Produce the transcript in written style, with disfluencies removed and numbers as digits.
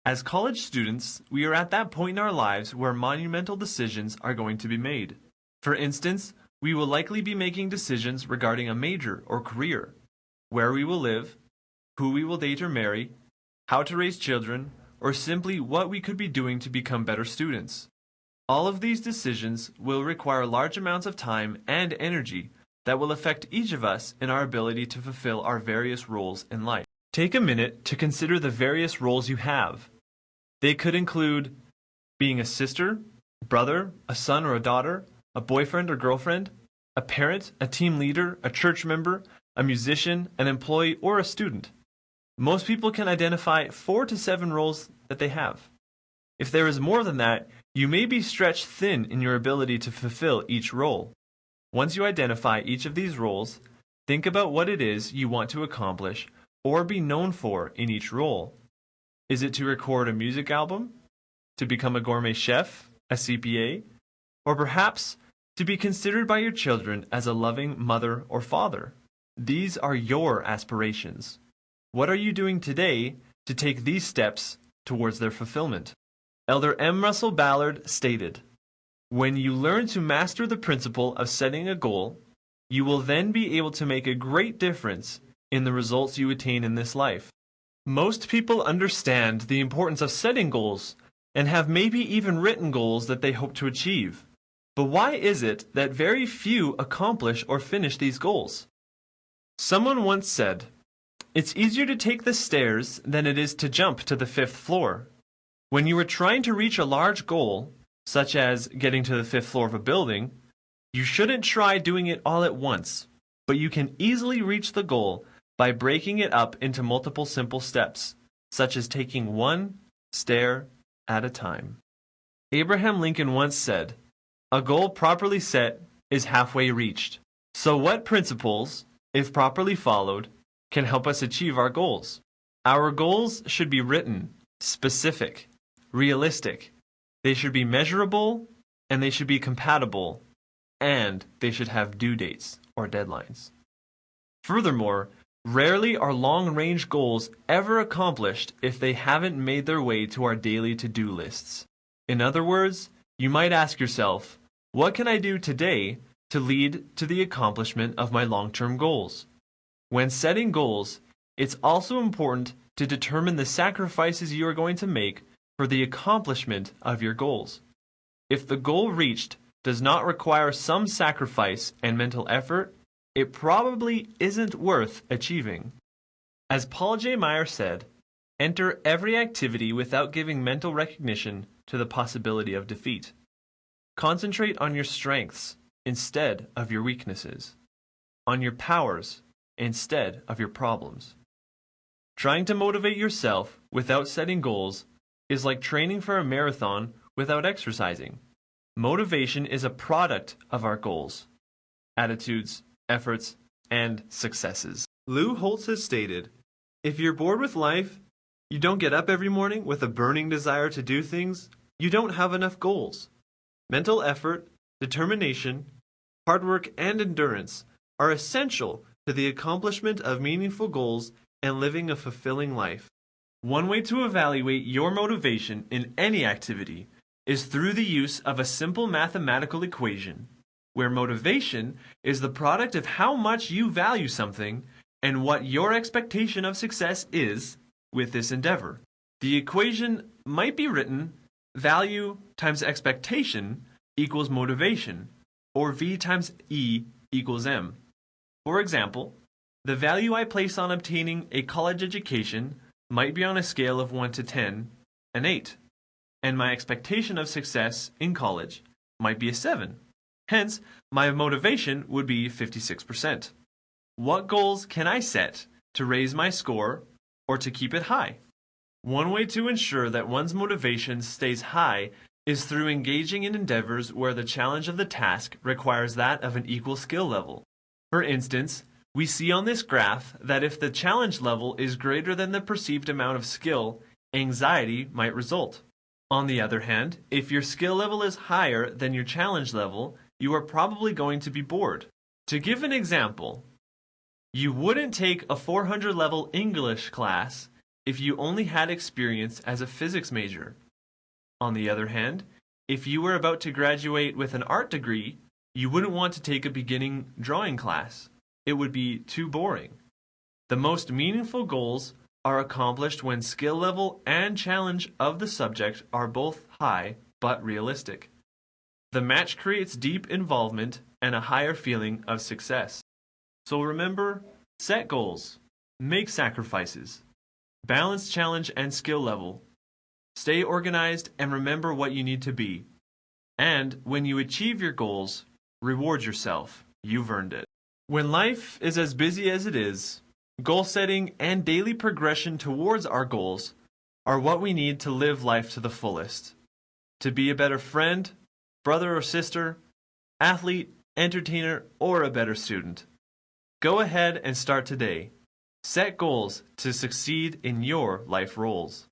As college students, we are at that point in our lives where monumental decisions are going to be made. For instance, we will likely be making decisions regarding a major or career, where we will live, who we will date or marry, how to raise children, or simply what we could be doing to become better students. All of these decisions will require large amounts of time and energy that will affect each of us in our ability to fulfill our various roles in life. Take a minute to consider the various roles you have. They could include being a sister, brother, a son or a daughter, a boyfriend or girlfriend, a parent, a team leader, a church member, a musician, an employee, or a student. Most people can identify 4 to 7 roles that they have. If there is more than that, you may be stretched thin in your ability to fulfill each role. Once you identify each of these roles, think about what it is you want to accomplish or be known for in each role. Is it to record a music album? To become a gourmet chef? A CPA? Or perhaps to be considered by your children as a loving mother or father? These are your aspirations. What are you doing today to take these steps towards their fulfillment? Elder M. Russell Ballard stated, "When you learn to master the principle of setting a goal, you will then be able to make a great difference in the results you attain in this life." Most people understand the importance of setting goals and have maybe even written goals that they hope to achieve. But why is it that very few accomplish or finish these goals? Someone once said, "It's easier to take the stairs than it is to jump to the 5th floor." When you are trying to reach a large goal, such as getting to the 5th floor of a building, you shouldn't try doing it all at once, but you can easily reach the goal by breaking it up into multiple simple steps, such as taking one stair at a time. Abraham Lincoln once said, "A goal properly set is halfway reached." So what principles, if properly followed, can help us achieve our goals? Our goals should be written, specific, realistic. They should be measurable, and they should be compatible, and they should have due dates or deadlines. Furthermore, rarely are long-range goals ever accomplished if they haven't made their way to our daily to-do lists. In other words, you might ask yourself, what can I do today to lead to the accomplishment of my long-term goals? When setting goals, it's also important to determine the sacrifices you are going to make for the accomplishment of your goals. If the goal reached does not require some sacrifice and mental effort, it probably isn't worth achieving. As Paul J. Meyer said, "Enter every activity without giving mental recognition to the possibility of defeat. Concentrate on your strengths instead of your weaknesses, on your powers instead of your problems." Trying to motivate yourself without setting goals is like training for a marathon without exercising. Motivation is a product of our goals, attitudes, efforts, and successes. Lou Holtz has stated, "If you're bored with life, you don't get up every morning with a burning desire to do things, you don't have enough goals." Mental effort, determination, hard work, and endurance are essential to the accomplishment of meaningful goals and living a fulfilling life. One way to evaluate your motivation in any activity is through the use of a simple mathematical equation, where motivation is the product of how much you value something and what your expectation of success is with this endeavor. The equation might be written value times expectation equals motivation, or V times E equals M. For example, the value I place on obtaining a college education might be on a scale of 1 to 10, an 8, and my expectation of success in college might be a 7. Hence, my motivation would be 56%. What goals can I set to raise my score or to keep it high? One way to ensure that one's motivation stays high is through engaging in endeavors where the challenge of the task requires that of an equal skill level. For instance, we see on this graph that if the challenge level is greater than the perceived amount of skill, anxiety might result. On the other hand, if your skill level is higher than your challenge level, you are probably going to be bored. To give an example, you wouldn't take a 400 level English class if you only had experience as a physics major. On the other hand, if you were about to graduate with an art degree, you wouldn't want to take a beginning drawing class. It would be too boring. The most meaningful goals are accomplished when skill level and challenge of the subject are both high but realistic. The match creates deep involvement and a higher feeling of success. So remember, set goals, make sacrifices, balance challenge and skill level, stay organized and remember what you need to be. And when you achieve your goals, reward yourself. You've earned it. When life is as busy as it is, goal setting and daily progression towards our goals are what we need to live life to the fullest. To be a better friend, brother or sister, athlete, entertainer, or a better student. Go ahead and start today. Set goals to succeed in your life roles.